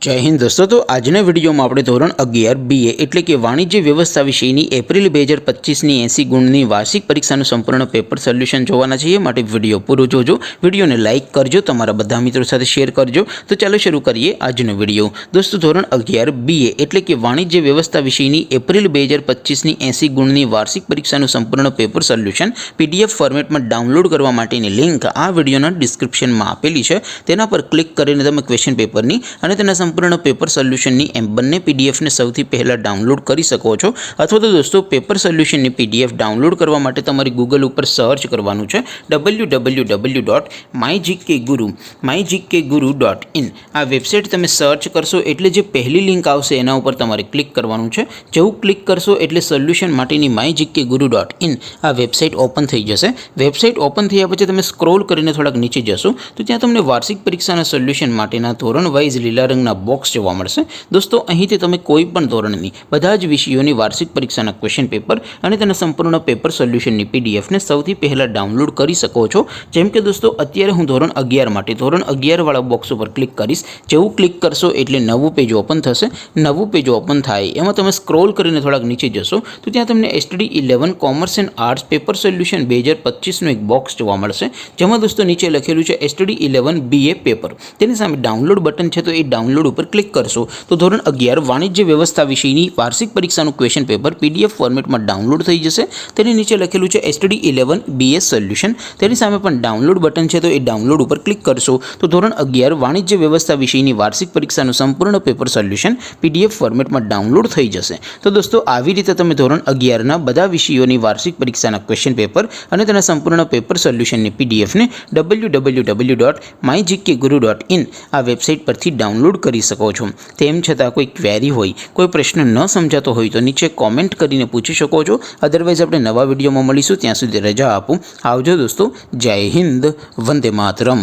जय हिंद दोस्तों। तो आजना विडियो में આપણે ધોરણ 11 BA એટલે કે વાણિજ્ય વ્યવસ્થા વિષયની એપ્રિલ 2025 ની 80 ગુણની વાર્ષિક પરીક્ષાનું સંપૂર્ણ પેપર સોલ્યુશન જોવાના છીએ। માટે વિડિયો પૂરો જોજો, વિડિયોને લાઈક કરજો, તમારા બધા મિત્રો સાથે શેર કરજો। તો ચાલો શરૂ કરીએ આજનો વિડિયો। દોસ્તો ધોરણ 11 BA એટલે કે વાણિજ્ય વ્યવસ્થા વિષયની એપ્રિલ 2025 ની 80 ગુણની વાર્ષિક પરીક્ષાનું સંપૂર્ણ પેપર સોલ્યુશન PDF ફોર્મેટમાં ડાઉનલોડ કરવા માટેની લિંક આ વિડિયોના ડિસ્ક્રિપ્શનમાં આપેલી છે। તેના પર ક્લિક કરીને તમે ક્વેશ્ચન પેપરની અને તેના संपूर्ण पेपर सोल्यूशन बने पीडीएफ ने सौथी पहला डाउनलॉड कर सको छो। अथवा तो दोस्तों पेपर सोल्यूशन पीडीएफ डाउनलॉड करवा माटे तमारे गूगल पर सर्च करवानुं छे www.mygkguru.in आ वेबसाइट तमे सर्च करशो एटले जे पहली लिंक आवशे एना उपर तमारे क्लिक करवानुं छे। जेवुं क्लिक करशो एटले सोल्यूशन माटेनी mygkguru.in आ वेबसाइट ओपन थई जशे। वेबसाइट ओपन थया पछी तमे स्क्रॉल करीने थोड़ाक नीचे जशो तो त्यां तमने वार्षिक परीक्षाना सोल्यूशन माटेना धोरण वाइज लीला रंगना बॉक्स जोवा मळशे। दोस्तों અહીંથી તમે કોઈ પણ ધોરણની બધા જ વિષયોની વાર્ષિક પરીક્ષાના ક્વેશ્ચન પેપર અને તેના સંપૂર્ણ પેપર સોલ્યુશનની પીડીએફ ને સૌથી પહેલા ડાઉનલોડ કરી શકો છો। જેમ કે દોસ્તો અત્યારે હું ધોરણ 11 માટે ધોરણ 11 વાળા બોક્સ ઉપર ક્લિક કરીશ। જેવું ક્લિક કરશો એટલે નવું પેજ ઓપન થશે। નવું પેજ ઓપન થાય એમાં તમે સ્ક્રોલ કરીને થોડાક નીચે જશો તો ત્યાં તમને STD 11 commerce and arts paper solution 2025 નો એક બોક્સ જોવા મળશે। જેમાં દોસ્તો નીચે લખેલું છે STD 11 BA પેપર। તેની સામે ડાઉનલોડ બટન છે તો એ डाउनलॉड पर क्लिक करशो तो धोरण 11 वाणिज्य व्यवस्था विषयनी वार्षिक परीक्षाનું क्वेश्चन पेपर पीडीएफ फॉर्मेट में डाउनलॉड थई जशे। तेनी नीचे लखेलुं छे STD 11 BA सोल्यूशन। तेनी सामे पण डाउनलॉड बटन छे तो ए डाउनलॉड पर क्लिक करशो तो धोरण 11 वाणिज्य व्यवस्था विषयनी वार्षिक परीक्षाનું संपूर्ण पेपर सोल्यूशन पीडीएफ फॉर्मेट में डाउनलॉड थई जशे। तो दोस्तों આવી રીતે તમે ધોરણ 11 ના બધા વિષયોની વાર્ષિક પરીક્ષાના ક્વેશ્ચન પેપર અને તેના સંપૂર્ણ પેપર સોલ્યુશનની પીડીએફ ને www.mygkguru.in આ વેબસાઇટ પરથી डाउनलॉड કરી શકો છો। તેમ છતાં કોઈ ક્વેરી હોય, કોઈ પ્રશ્ન ન સમજાતો હોય તો નીચે કોમેન્ટ કરીને પૂછી શકો છો। અધરવાઇઝ આપણે નવા વિડીયોમાં મળીશું, ત્યાં સુધી રજા આપો। આવજો દોસ્તો। જય હિન્દ, વંદે માતરમ।